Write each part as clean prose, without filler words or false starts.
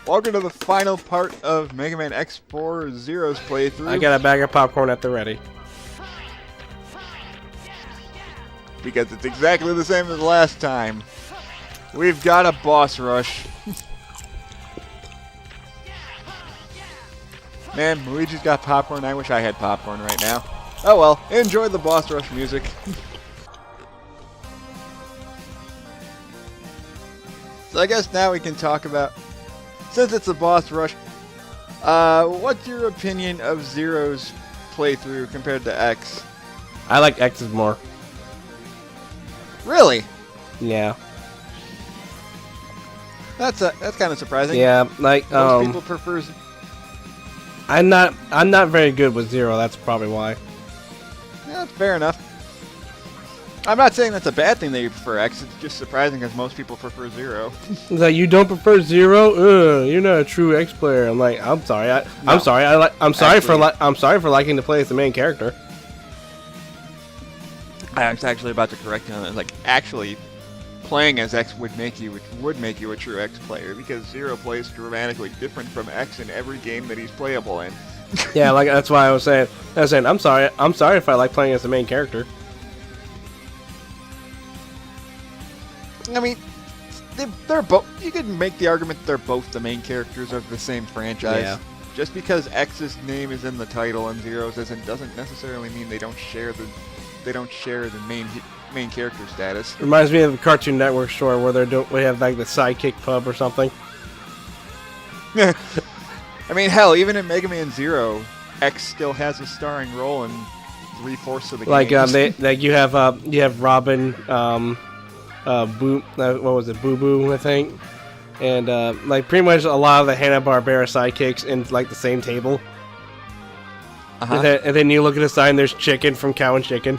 Welcome to the final part of Megaman X4 Zero's playthrough. I got a bag of popcorn at the ready. Because it's exactly the same as last time. We've got a boss rush. Man, Luigi's got popcorn. I wish I had popcorn right now. Oh well, enjoy the boss rush music. So I guess now we can talk about, since it's a boss rush, what's your opinion of Zero's playthrough compared to X? I like X's more. Really? Yeah. That's kind of surprising. Yeah, like Most people prefer. I'm not very good with Zero. That's probably why. Yeah, that's fair enough. I'm not saying that's a bad thing that you prefer X. It's just surprising because most people prefer Zero. It's like, you don't prefer Zero? You're not a true X player. I'm like, I'm sorry. I'm sorry for liking to play as the main character. I was actually about to correct you on that. Like, actually, playing as X would make you a true X player because Zero plays dramatically different from X in every game that he's playable in. Yeah, like that's why I was saying. I'm sorry if I like playing as the main character. I mean, they're both. You can make the argument that they're both the main characters of the same franchise. Yeah. Just because X's name is in the title and Zero's doesn't necessarily mean they don't share the main character status. Reminds me of the Cartoon Network story where we have like the sidekick pub or something. I mean, hell, even in Mega Man Zero, X still has a starring role in 3/4 of the game. You have Robin, Boo, what was it, Boo Boo, I think, and like pretty much a lot of the Hanna-Barbera sidekicks in like the same table. And then you look at the sign, there's Chicken from Cow and Chicken.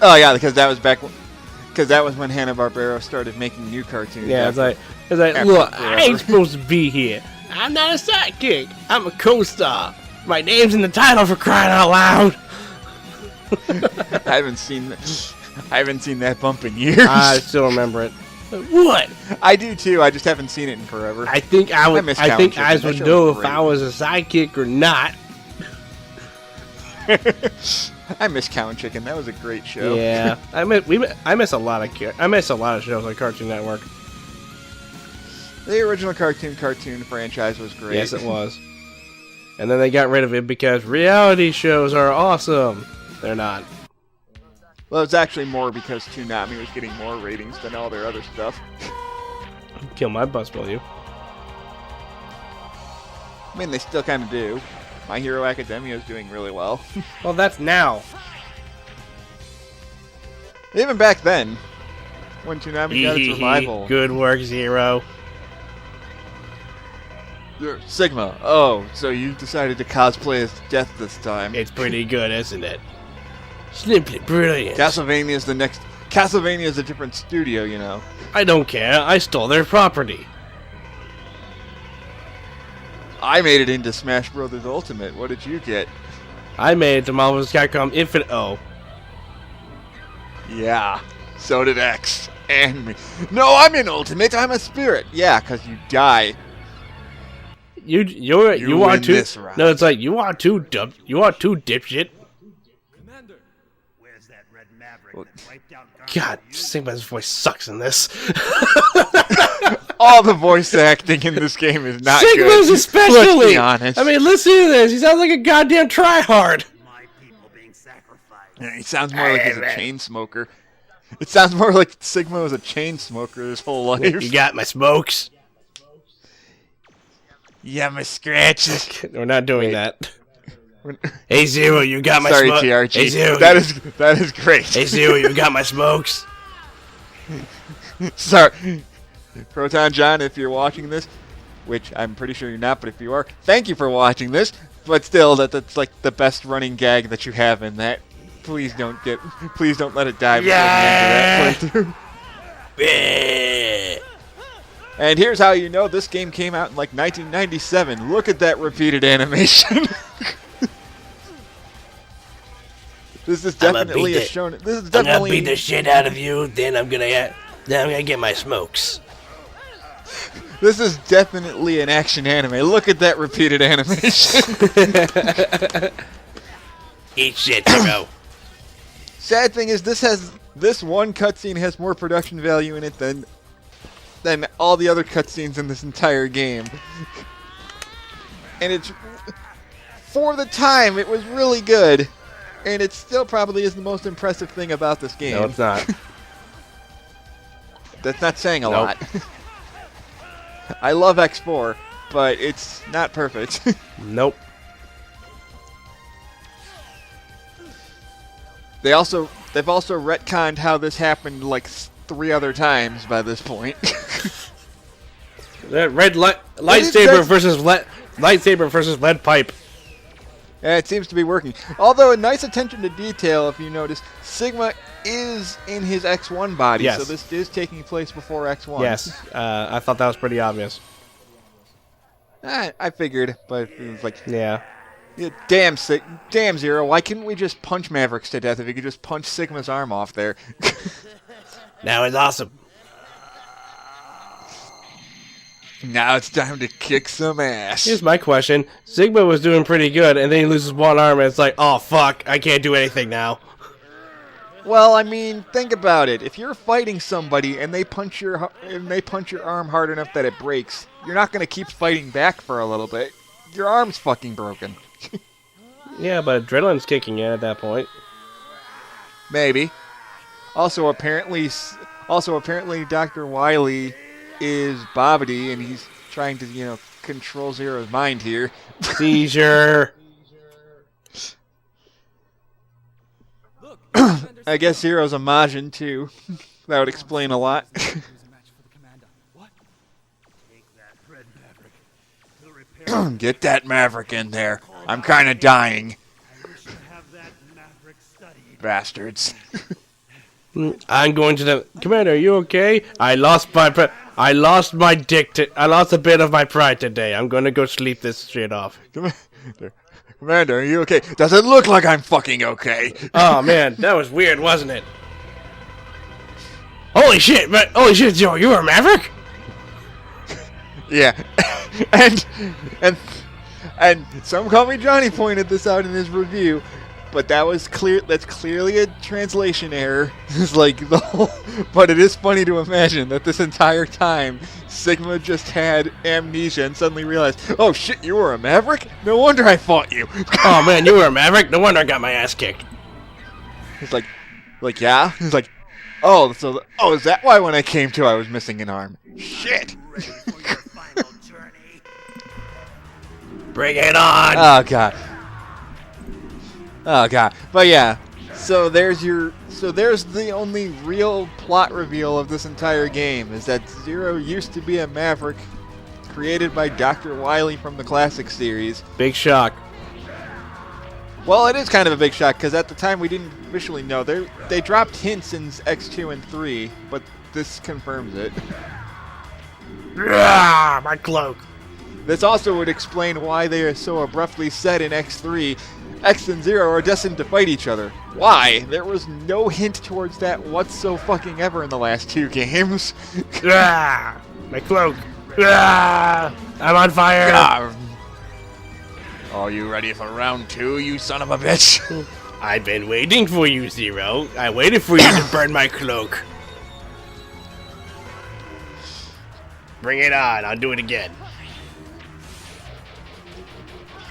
Oh yeah, because that was when Hanna-Barbera started making new cartoons. Yeah, it's like look, I ain't supposed to be here. I'm not a sidekick. I'm a co-star. My name's in the title, for crying out loud. I haven't seen that bump in years. I still remember it. What? I do too. I just haven't seen it in forever. I think I would know if great. I was a sidekick or not. I miss Cow and Chicken. That was a great show. Yeah, I miss a lot of shows on Cartoon Network. The original cartoon franchise was great. Yes, it was. And then they got rid of it because reality shows are awesome. They're not. Well, it's actually more because Toonami was getting more ratings than all their other stuff. Kill my bus, will you? I mean, they still kind of do. My Hero Academia is doing really well. Well, that's now. Even back then, when Toonami got its revival. Good work, Zero. Sigma. Oh, so you decided to cosplay as Death this time. It's pretty good, isn't it? Simply brilliant. Castlevania is a different studio, you know. I don't care. I stole their property. I made it into Smash Bros. Ultimate. What did you get? I made it to Marvel vs. Capcom Infinite. Oh. Yeah. So did X. And me. No, I'm in Ultimate. I'm a spirit. Yeah, because you die. You are too. This round. No, it's like you are too dipshit. Commander, where's that red maverick that wiped out God, Sigma's voice sucks in this. All the voice acting in this game is not Sigma's good. especially. Let's be honest. I mean, listen to this. He sounds like a goddamn tryhard. My people being sacrificed. Yeah, he sounds more like he's a chain smoker. It sounds more like Sigma was a chain smoker his whole life. You got my smokes. Yeah, my scratches. We're not doing that. Hey Zero, you got my Sorry, smokes. TRG. Hey Zero, that is great. Hey Zero, you got my smokes. Sorry, Proton John, if you're watching this, which I'm pretty sure you're not, but if you are, thank you for watching this. But still, that's like the best running gag that you have in that. Please don't let it die before the end of that playthrough. And here's how you know this game came out in like 1997. Look at that repeated animation. This is definitely a show. This is definitely. I'm gonna beat the shit out of you. Then I'm gonna get my smokes. This is definitely an action anime. Look at that repeated animation. Eat shit, Zero. Sad thing is, this one cutscene has more production value in it than all the other cutscenes in this entire game. And it's, for the time, it was really good. And it still probably is the most impressive thing about this game. No, it's not. That's not saying a Nope. lot. I love X4, but it's not perfect. Nope. They've also retconned how this happened like 3 other times by this point. That red lightsaber versus lead pipe. Yeah, it seems to be working. Although a nice attention to detail, if you notice, Sigma is in his X1 body, Yes. so this is taking place before X1. Yes, I thought that was pretty obvious. I figured, but it was like, Yeah. yeah, damn Zero, why couldn't we just punch Mavericks to death if you could just punch Sigma's arm off there? Now it's awesome. Now it's time to kick some ass. Here's my question. Sigma was doing pretty good, and then he loses one arm, and it's like, oh, fuck, I can't do anything now. Well, I mean, think about it. If you're fighting somebody and they punch your arm hard enough that it breaks, you're not going to keep fighting back for a little bit. Your arm's fucking broken. Yeah, but adrenaline's kicking in at that point. Maybe. Also, apparently, Dr. Wily is Bobbity, and he's trying to, control Zero's mind here. Seizure. I guess Zero's a Majin, too. That would explain a lot. Take that red maverick. He'll repair it. Get that Maverick in there. I'm kind of dying. I wish to have that maverick studied. Bastards. I'm going to the... Commander, are you okay? I lost a bit of my pride today. I'm going to go sleep this shit off. Commander, are you okay? Doesn't look like I'm fucking okay. Oh, man, that was weird, wasn't it? Holy shit, Zero, you were a Maverick? Yeah. and some call me Johnny pointed this out in his review, but that's clearly a translation error. It's like but it is funny to imagine that this entire time Sigma just had amnesia and suddenly realized, oh shit, you were a Maverick? No wonder I fought you. Oh, man, you were a Maverick? No wonder I got my ass kicked. He's like, yeah? He's like, is that why when I came to I was missing an arm? Shit. Ready for your final journey. Bring it on! Oh god. But yeah, so there's the only real plot reveal of this entire game, is that Zero used to be a Maverick created by Dr. Wily from the classic series. Big shock. Well, it is kind of a big shock, because at the time we didn't officially know. They dropped hints in X2 and 3, but this confirms it. Ah, my cloak. This also would explain why they are so abruptly said in X3, X and Zero are destined to fight each other. Why? There was no hint towards that whatsoever in the last 2 games. Ah, my cloak. Ah, I'm on fire. Are you ready for round 2, you son of a bitch? I've been waiting for you, Zero. I waited for you to burn my cloak. Bring it on. I'll do it again.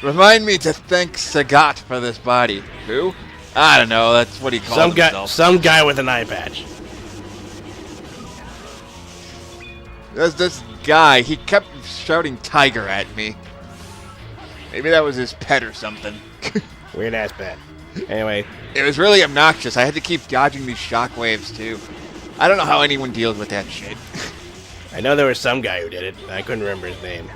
Remind me to thank Sagat for this body. Who? I don't know, that's what he called himself. Some guy with an eye patch. There's this guy, he kept shouting tiger at me. Maybe that was his pet or something. Weird ass pet. Anyway. It was really obnoxious. I had to keep dodging these shockwaves too. I don't know how anyone deals with that shit. I know there was some guy who did it. I couldn't remember his name.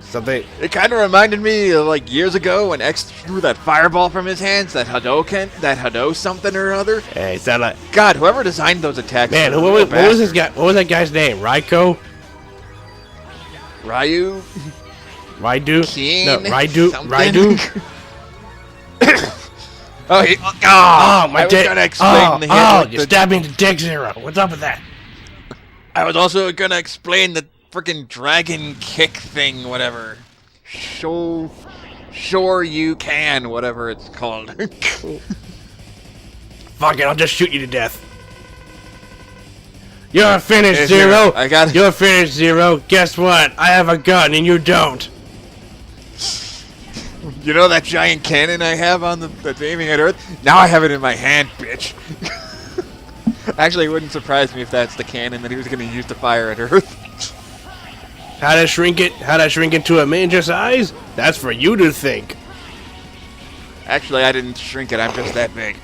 Something. It kind of reminded me of like years ago when X threw that fireball from his hands, that Hado something or other. Hey, it sounded like. God, whoever designed those attacks. Man, what was this guy? What was that guy's name? Raiko? Ryu? Raidu? Keen? No, Raidu. Something? Raidu? My dick. I was gonna explain. You stabbed me in the dick, Zero. What's up with that? I was also gonna explain the frickin' dragon kick thing, whatever. Sure you can, whatever it's called. Fuck it, I'll just shoot you to death. You're finished, Is Zero. I got it. You're finished, Zero. Guess what? I have a gun and you don't. You know that giant cannon I have on that's aiming at Earth? Now I have it in my hand, bitch. Actually, it wouldn't surprise me if that's the cannon that he was going to use to fire at Earth. How to shrink it? How to shrink it to a miniature size? That's for you to think. Actually, I didn't shrink it. I'm just that big.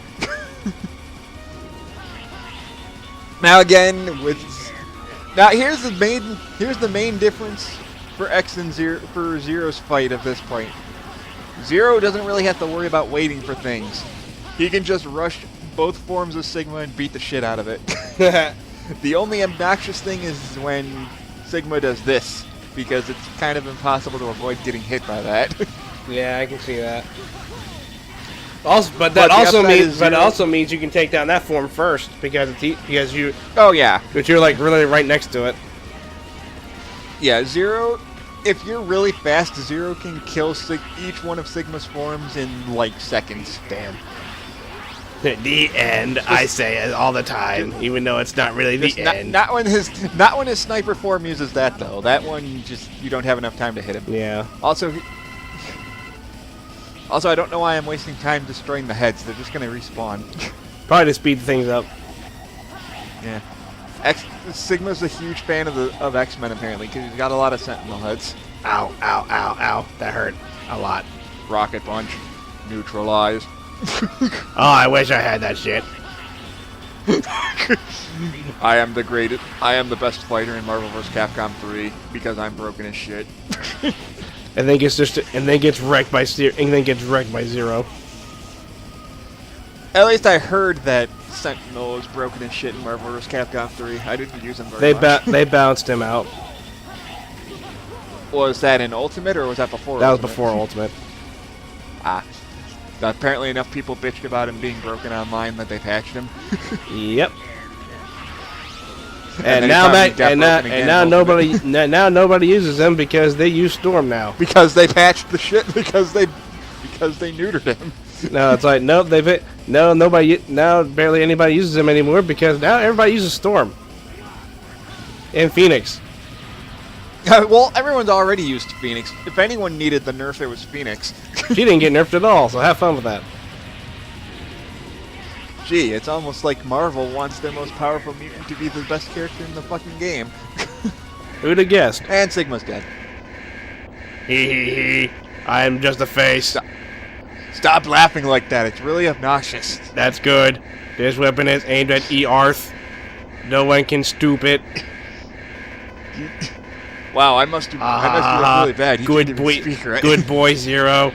Now again, here's the main difference for X and Zero for Zero's fight at this point. Zero doesn't really have to worry about waiting for things. He can just rush both forms of Sigma and beat the shit out of it. The only obnoxious thing is when Sigma does this, because it's kind of impossible to avoid getting hit by that. Yeah, I can see that. Also, but that also means you can take down that form first because you. Oh yeah. But you're like really right next to it. Yeah, Zero. If you're really fast, Zero can kill each one of Sigma's forms in like seconds. Damn. The end, I say it all the time, even though it's not really the end. Not when his sniper form uses that though. That one you don't have enough time to hit him. Yeah. Also, I don't know why I'm wasting time destroying the heads. They're just gonna respawn. Probably to speed things up. Yeah. Sigma's a huge fan of X-Men apparently because he's got a lot of Sentinel heads. Ow! Ow! Ow! Ow! That hurt a lot. Rocket punch, neutralized. Oh, I wish I had that shit. I am the greatest. I am the best fighter in Marvel vs. Capcom 3 because I'm broken as shit. And then gets wrecked by Zero. At least I heard that Sentinel is broken as shit in Marvel vs. Capcom 3. I didn't use him very much. They bounced him out. Was that in Ultimate or was that before? That was Ultimate? before Ultimate. Ah. Apparently enough people bitched about him being broken online that they patched him. Yep. And now nobody uses them because they use Storm now. Because they patched the shit because they neutered him. No, it's like now barely anybody uses them anymore because now everybody uses Storm. And Phoenix. Well, everyone's already used Phoenix. If anyone needed the nerf, it was Phoenix. She didn't get nerfed at all, so have fun with that. Gee, it's almost like Marvel wants their most powerful mutant to be the best character in the fucking game. Who'd have guessed? And Sigma's dead. Hee. I'm just a face. Stop laughing like that. It's really obnoxious. That's good. This weapon is aimed at E-Arth. No one can stoop it. Wow, I must have looked really bad. He Good didn't boy, even speak, right? good boy, Zero.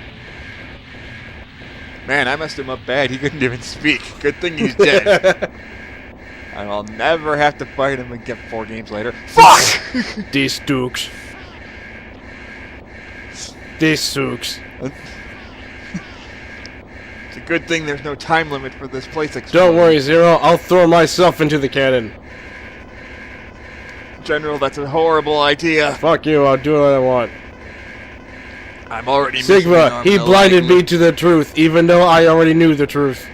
Man, I messed him up bad. He couldn't even speak. Good thing he's dead. And I'll never have to fight him again 4 games later. Fuck! This Dukes. This sucks. It's a good thing there's no time limit for this place exploding. Don't worry, Zero. I'll throw myself into the cannon. General, that's a horrible idea. Fuck you. I'll do what I want. I'm already Sigma, he blinded me to the truth, even though I already knew the truth.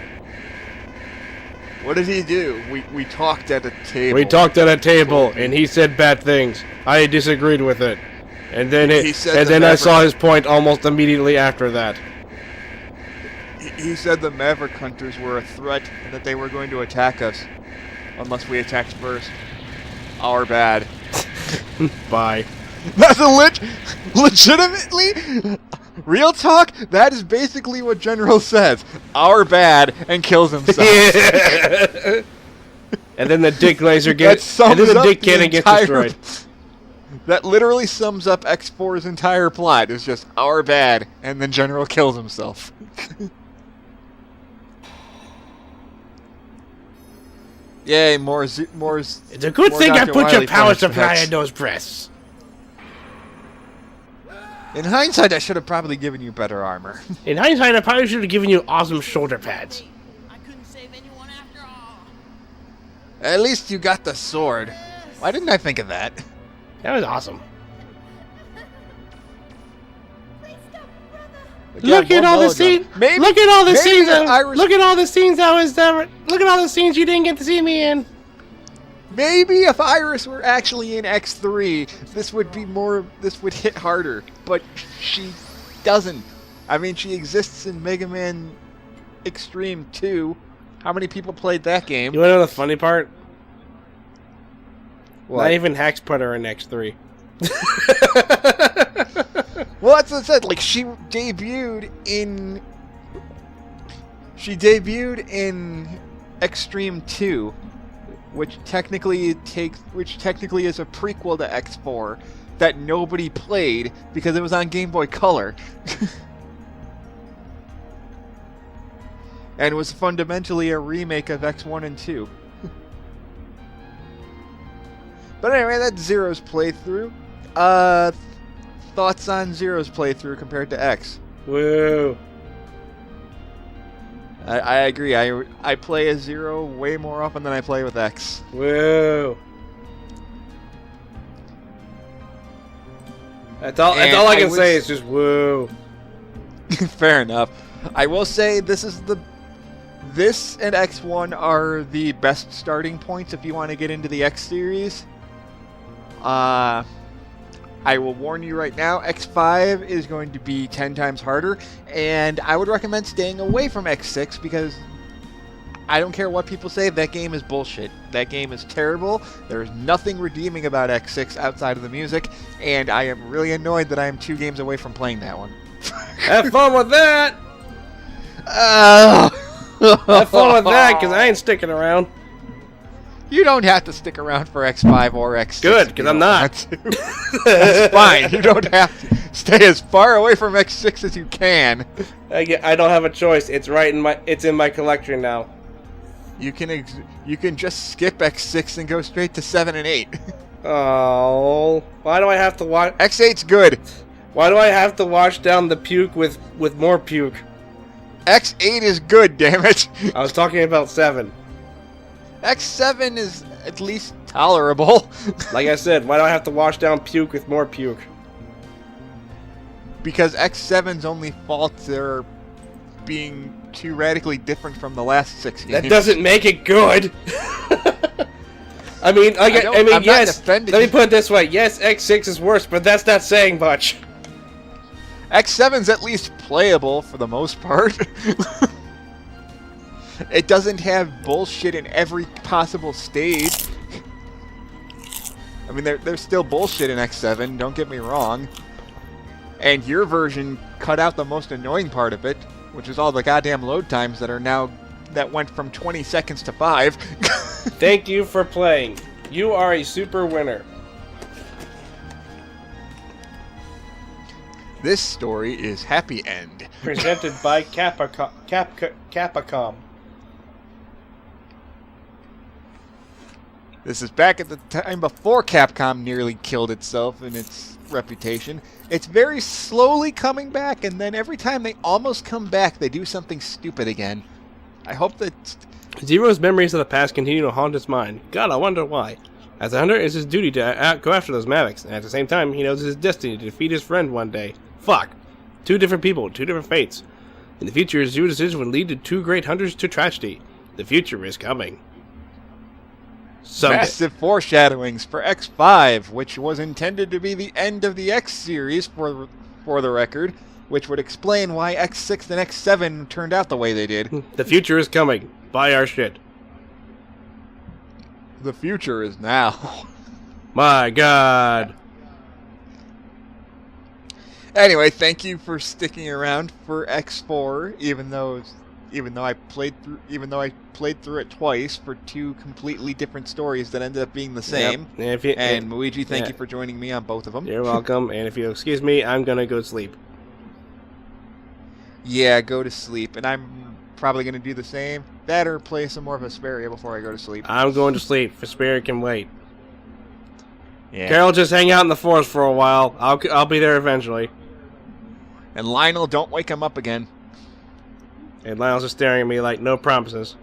What did he do? We talked at a table. We talked at a table, and he said bad things. I disagreed with it. And then I saw his point almost immediately after that. He said the Maverick Hunters were a threat and that they were going to attack us unless we attacked first. Our bad. Bye. That's legitimately real talk. That is basically what General says. Our bad, and kills himself. Yeah. And then the dick laser gets. And then the dick cannon gets destroyed. That literally sums up X4's entire plot. It's just our bad, and then General kills himself. Yay, more. It's a good thing I put your power supply in those breasts. In hindsight, I should have probably given you better armor. In hindsight, I probably should have given you awesome shoulder pads. I couldn't save anyone after all. At least you got the sword. Why didn't I think of that? That was awesome. Again, Look at one all the melodrama. scenes. Maybe, Look at all the maybe scenes. if Iris, Look at all the scenes I was there. Look at all the scenes you didn't get to see me in. maybe if Iris were actually in X3, this would be more. This would hit harder. But she doesn't. I mean, she exists in Mega Man Extreme 2. How many people played that game? You want to know the funny part? What? Not even Hex put her in X3. Well, that's what I said. Like, she debuted in Extreme 2, which technically is a prequel to X4 that nobody played because it was on Game Boy Color. And it was fundamentally a remake of X1 and 2. But anyway, that's Zero's playthrough. Thoughts on Zero's playthrough compared to X? Woo. I agree. I play as Zero way more often than I play with X. Woo. That's all I can say is just woo. Fair enough. I will say this and X1 are the best starting points if you want to get into the X series. I will warn you right now, X5 is going to be 10 times harder, and I would recommend staying away from X6 because I don't care what people say, that game is bullshit. That game is terrible. There is nothing redeeming about X6 outside of the music, and I am really annoyed that I am 2 games away from playing that one. Have fun with that. Have Have fun with that, because I ain't sticking around. You don't have to stick around for X5 or X6. Good, because I'm not. That's fine. You don't have to. Stay as far away from X6 as you can. I don't have a choice. It's It's in my collection now. You can just skip X6 and go straight to 7 and 8. Oh, why do I have to watch? X8's good. Why do I have to wash down the puke with more puke? X8 is good, damn it. I was talking about 7. X7 is at least tolerable. Like I said, why do I have to wash down puke with more puke? Because X7's only faults are being too radically different from the last 6 games. That doesn't make it good. I mean, I'm yes. not defending Let me you. put it this way: yes, X6 is worse, but that's not saying much. X7's at least playable for the most part. It doesn't have bullshit in every possible stage. I mean, there's still bullshit in X7, don't get me wrong. And your version cut out the most annoying part of it, which is all the goddamn load times that went from 20 seconds to 5. Thank you for playing. You are a super winner. This story is Happy End. Presented by Capcom. This is back at the time before Capcom nearly killed itself in its reputation. It's very slowly coming back, and then every time they almost come back, they do something stupid again. I hope that... Zero's memories of the past continue to haunt his mind. God, I wonder why. As a hunter, it's his duty to go after those Mavics, and at the same time, he knows it's his destiny to defeat his friend one day. Fuck. 2 different people, 2 different fates. In the future, Zero's decision would lead to 2 great hunters to tragedy. The future is coming. Someday. Massive foreshadowings for X5, which was intended to be the end of the X series, for the record, which would explain why X6 and X7 turned out the way they did. The future is coming. Buy our shit. The future is now. My God. Anyway, thank you for sticking around for X4, even though I played through it twice for 2 completely different stories that ended up being the same. Yep. And Luigi, thank you for joining me on both of them. You're welcome. And if you'll excuse me, I'm gonna go sleep. Yeah, go to sleep, and I'm probably gonna do the same. That or play some more of Vesperia before I go to sleep. I'm going to sleep. Vesperia can wait. Yeah. Carol, just hang out in the forest for a while. I'll be there eventually. And Lionel, don't wake him up again. And Lionel's just staring at me like no promises.